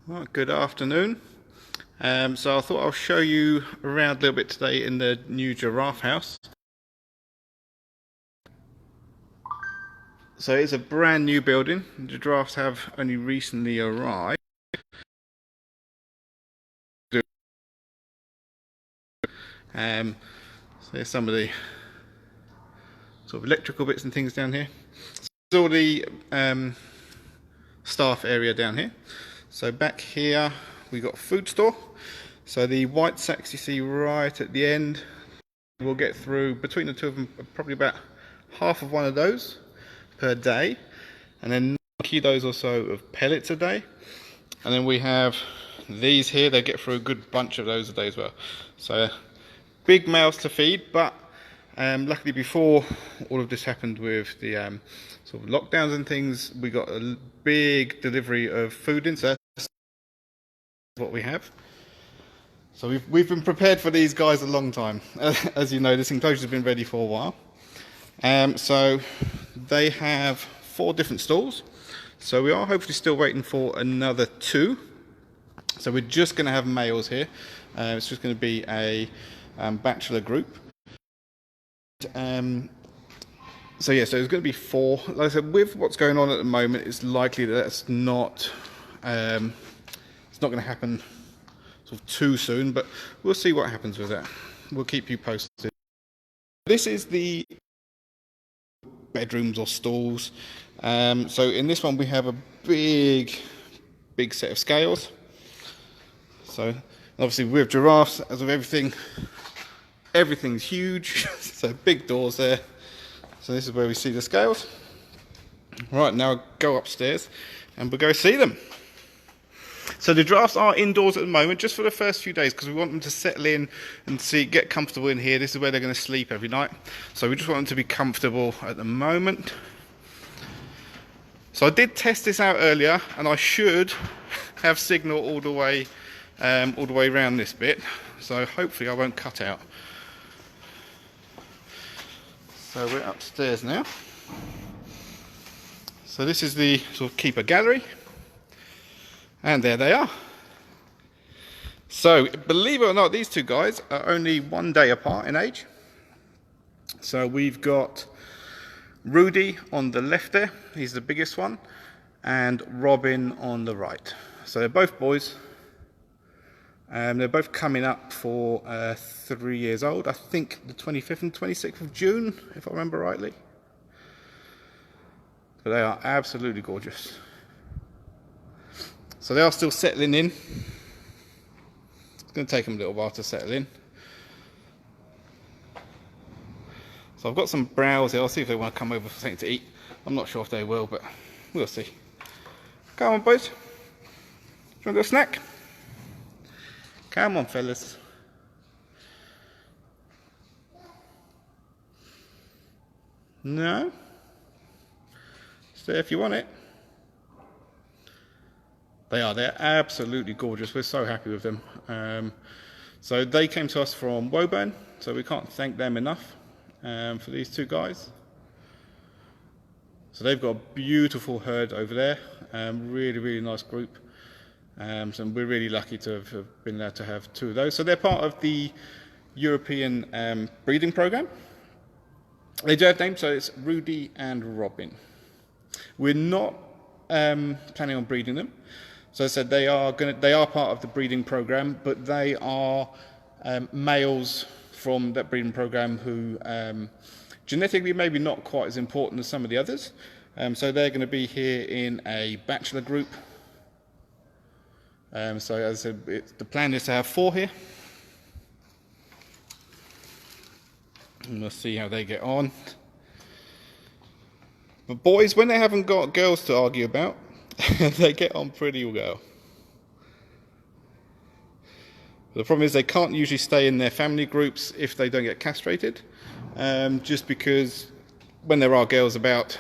Right, good afternoon. So I thought I'll show you around a little bit today in the new giraffe house. So it's a brand new building. The giraffes have only recently arrived. So there's some of the sort of electrical bits and things down here. There's all the staff area down here. So back here we got a food store. So the white sacks you see right at the end, we'll get through between the two of them probably about half of one of those per day, and then 9 kilos or so of pellets a day. And then we have these here, they get through a good bunch of those a day as well. So big mouths to feed, but luckily before all of this happened with the sort of lockdowns and things, we got a big delivery of food in, so that's what we have. So we've been prepared for these guys a long time. As you know, this enclosure's been ready for a while. So they have 4 different stalls. So we are hopefully still waiting for another 2. So we're just going to have males here. It's just going to be a bachelor group. So yeah, so there's going to be 4. Like I said, with what's going on at the moment, it's likely that it's not going to happen sort of too soon, but we'll see what happens with that. We'll keep you posted. This is the bedrooms or stalls. So in this one we have a big set of scales. So obviously with giraffes, as with everything's huge. So big doors there. So this is where we see the scales. Right, now I'll go upstairs and we'll go see them. So the giraffes are indoors at the moment, just for the first few days, because we want them to settle in and get comfortable in here. This is where they're going to sleep every night. So we just want them to be comfortable at the moment. So I did test this out earlier, and I should have signal all the way around this bit. So hopefully I won't cut out. So we're upstairs now. So this is the sort of keeper gallery. And there they are. So, believe it or not, these 2 guys are only 1 day apart in age. So we've got Rudy on the left there, he's the biggest one, and Robin on the right. So they're both boys. They're both coming up for 3 years old. I think the 25th and 26th of June, if I remember rightly. But they are absolutely gorgeous. So they are still settling in. It's going to take them a little while to settle in. So I've got some browse here. I'll see if they want to come over for something to eat. I'm not sure if they will, but we'll see. Come on, boys. Do you want a snack? Come on, fellas. No? Stay if you want it. They're absolutely gorgeous. We're so happy with them. So they came to us from Woburn, so we can't thank them enough for these 2 guys. So they've got a beautiful herd over there, really nice group. So we're really lucky to have been able to have 2 of those. So they're part of the European breeding program. They do have names, so it's Rudy and Robin. We're not planning on breeding them. So as I said, they are part of the breeding program, but they are males from that breeding program who genetically maybe not quite as important as some of the others. So they're going to be here in a bachelor group. So as I said, the plan is to have 4 here. And we'll see how they get on. But boys, when they haven't got girls to argue about, they get on pretty well. The problem is they can't usually stay in their family groups if they don't get castrated, just because when there are girls about,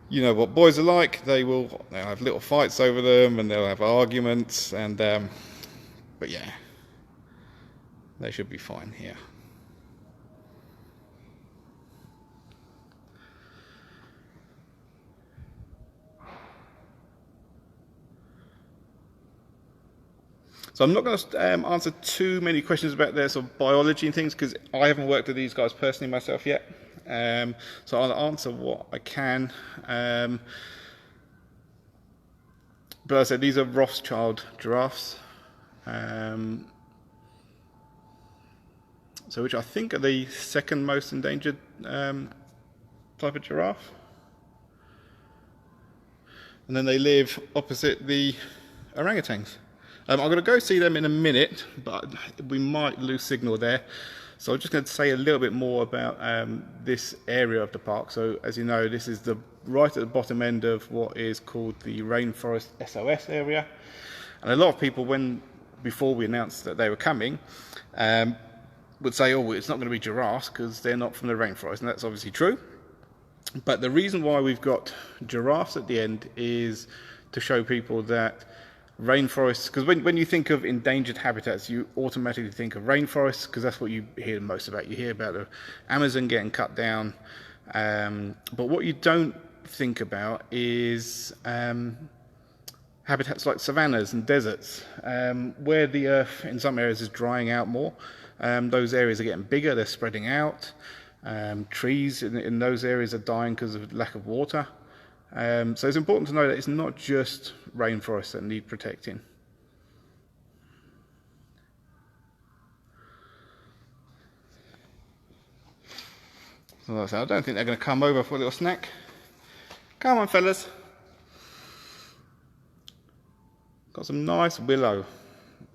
you know what boys are like, they'll have little fights over them and they'll have arguments, and but yeah, they should be fine here. So I'm not going to answer too many questions about their sort of biology and things, because I haven't worked with these guys personally myself yet. So I'll answer what I can. But as I said, these are Rothschild giraffes. So which I think are the second most endangered type of giraffe. And then they live opposite the orangutans. I'm going to go see them in a minute, but we might lose signal there. So I'm just going to say a little bit more about this area of the park. So as you know, this is right at the bottom end of what is called the Rainforest SOS area. And a lot of people, before we announced that they were coming, would say, oh, it's not going to be giraffes because they're not from the rainforest, and that's obviously true. But the reason why we've got giraffes at the end is to show people that rainforests, because when you think of endangered habitats, you automatically think of rainforests, because that's what you hear most about. You hear about the Amazon getting cut down, but what you don't think about is habitats like savannas and deserts, where the earth in some areas is drying out more. Those areas are getting bigger, they're spreading out. Trees in those areas are dying because of lack of water. So it's important to know that it's not just rainforests that need protecting. So I don't think they're going to come over for a little snack. Come on, fellas. Got some nice willow.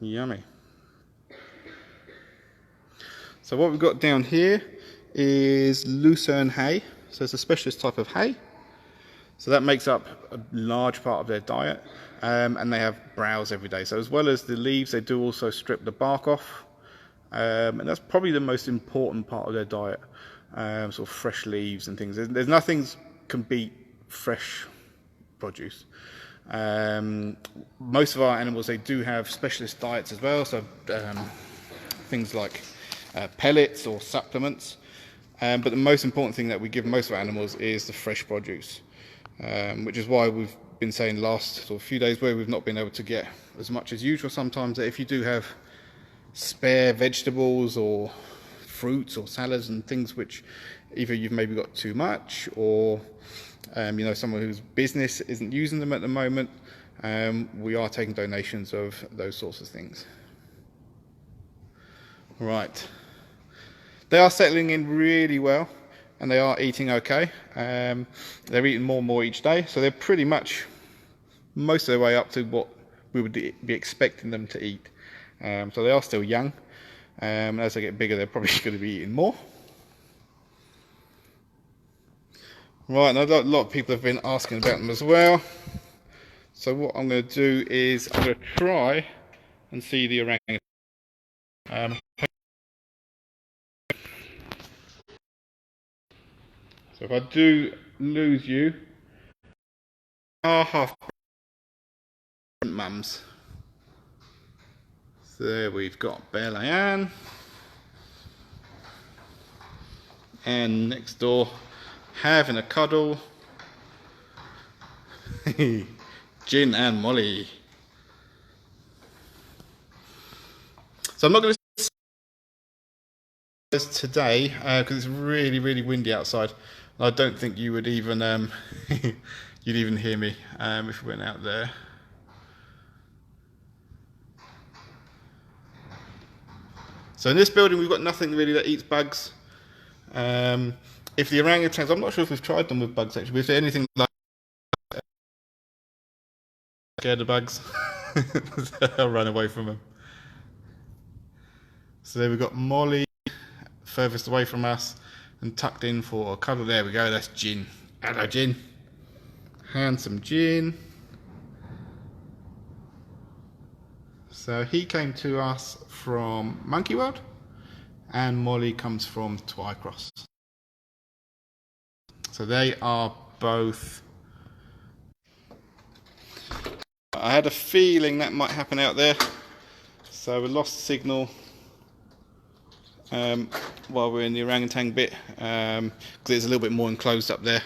Yummy. So what we've got down here is lucerne hay. So it's a specialist type of hay. So that makes up a large part of their diet, and they have browse every day. So as well as the leaves, they do also strip the bark off, and that's probably the most important part of their diet, sort of fresh leaves and things. There's nothing can beat fresh produce. Most of our animals, they do have specialist diets as well, so things like pellets or supplements, but the most important thing that we give most of our animals is the fresh produce. Which is why we've been saying last sort of few days where we've not been able to get as much as usual sometimes, that if you do have spare vegetables or fruits or salads and things which either you've maybe got too much, or someone whose business isn't using them at the moment, we are taking donations of those sorts of things. Right, they are settling in really well, and they are eating okay. They're eating more and more each day, so they're pretty much most of their way up to what we would be expecting them to eat. So they are still young. As they get bigger, they're probably going to be eating more. Right, and a lot of people have been asking about them as well. So what I'm going to do is I'm going to try and see the orangutan. So if I do lose you, half mums. So there we've got Bella-Ann, and next door having a cuddle, Gin and Molly. So I'm not going to today because it's really, really windy outside. I don't think you would even you'd even hear me if we went out there. So in this building we've got nothing really that eats bugs. If the orangutans, I'm not sure if we've tried them with bugs actually, but if there's anything like scared of bugs, I'll run away from them. So there we've got Molly furthest away from us and tucked in for a cuddle. There we go, that's Gin. Hello, Gin. Handsome Gin. So he came to us from Monkey World, and Molly comes from Twycross. So they are both. I had a feeling that might happen out there, so we lost signal while we're in the orangutan bit, because it's a little bit more enclosed up there.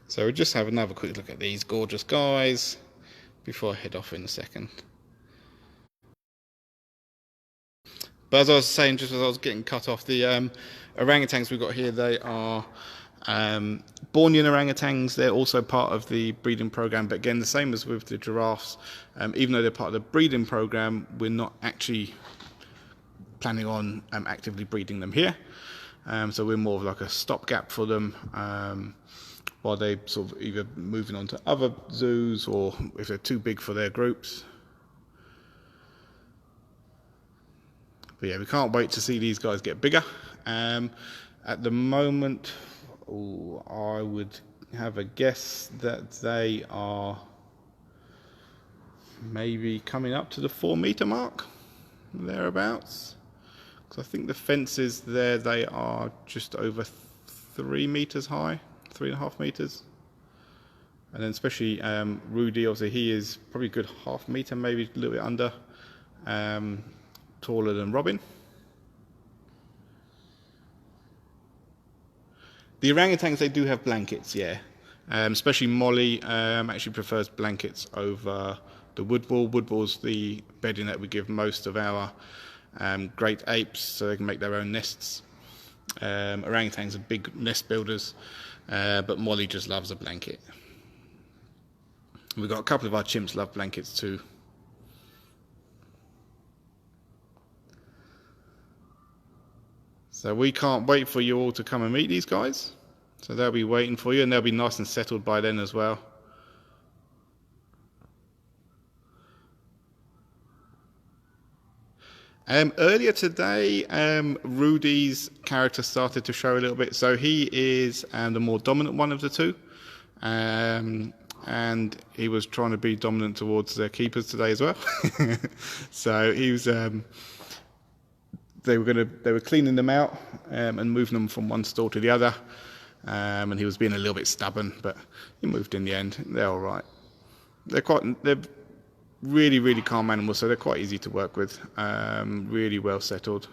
So we'll just have another quick look at these gorgeous guys. before I head off in a second. But as I was saying, just as I was getting cut off, the orangutans we've got here, they are Bornean orangutans. They're also part of the breeding program, but again, the same as with the giraffes, even though they're part of the breeding program, we're not actually planning on actively breeding them here. So we're more of like a stopgap for them while they sort of either moving on to other zoos or if they're too big for their groups. But yeah, we can't wait to see these guys get bigger. At the moment, I would have a guess that they are maybe coming up to the 4-meter mark, thereabouts. Because I think the fences there, they are just over 3 meters high, 3.5 meters. And then especially Rudy, obviously he is probably a good 0.5 meter, maybe a little bit under. Taller than Robin. The orangutans, they do have blankets, yeah. Especially Molly actually prefers blankets over the wood ball. Wood ball's the bedding that we give most of our great apes, so they can make their own nests. Orangutans are big nest builders, but Molly just loves a blanket. We've got a couple of our chimps love blankets too. So we can't wait for you all to come and meet these guys. So they'll be waiting for you, and they'll be nice and settled by then as well. Earlier today, Rudy's character started to show a little bit. So he is the more dominant one of the two. And he was trying to be dominant towards their keepers today as well. So he was... They were cleaning them out and moving them from one stall to the other, and he was being a little bit stubborn, but he moved in the end. They're all right. They're really, really calm animals, so they're quite easy to work with. Really well settled.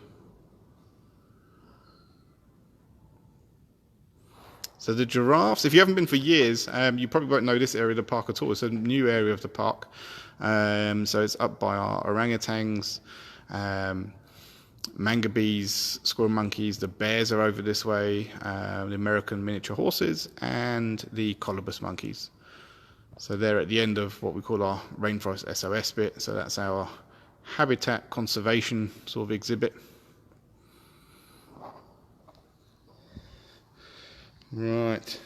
So the giraffes, if you haven't been for years, you probably won't know this area of the park at all. It's a new area of the park. So it's up by our orangutans, mangabeys, squirrel monkeys, the bears are over this way, the American miniature horses, and the colobus monkeys. So they're at the end of what we call our rainforest SOS bit, so that's our habitat conservation sort of exhibit. Right.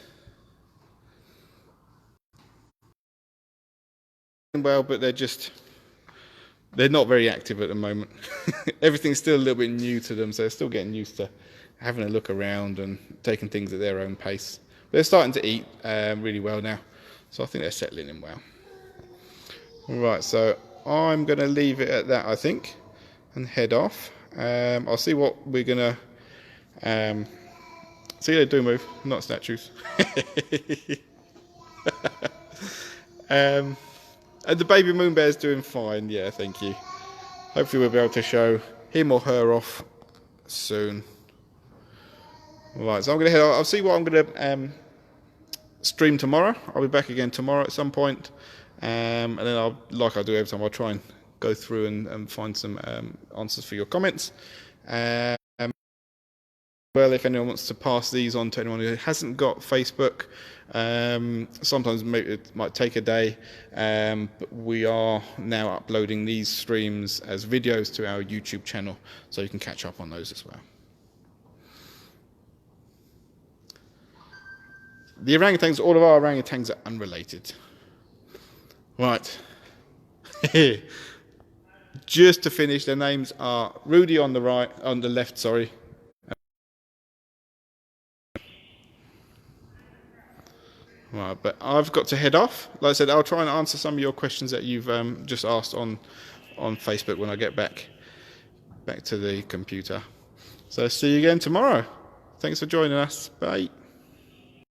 Well, but they're not very active at the moment. Everything's still a little bit new to them, so they're still getting used to having a look around and taking things at their own pace. But they're starting to eat really well now, so I think they're settling in well. Right, so I'm going to leave it at that, I think, and head off. I'll see what we're going to... see, they do move, not statues. The baby moon bear's doing fine, yeah, thank you. Hopefully we'll be able to show him or her off soon. Right, so I'm going to head out. I'll see what I'm going to stream tomorrow. I'll be back again tomorrow at some point. And then like I do every time, I'll try and go through and find some answers for your comments. Well, if anyone wants to pass these on to anyone who hasn't got Facebook, sometimes maybe it might take a day, but we are now uploading these streams as videos to our YouTube channel, so you can catch up on those as well. The orangutans, all of our orangutans are unrelated. Right. Just to finish, their names are Rudy on the left, sorry. Right, but I've got to head off. Like I said, I'll try and answer some of your questions that you've just asked on Facebook when I get back to the computer. So see you again tomorrow. Thanks for joining us. Bye.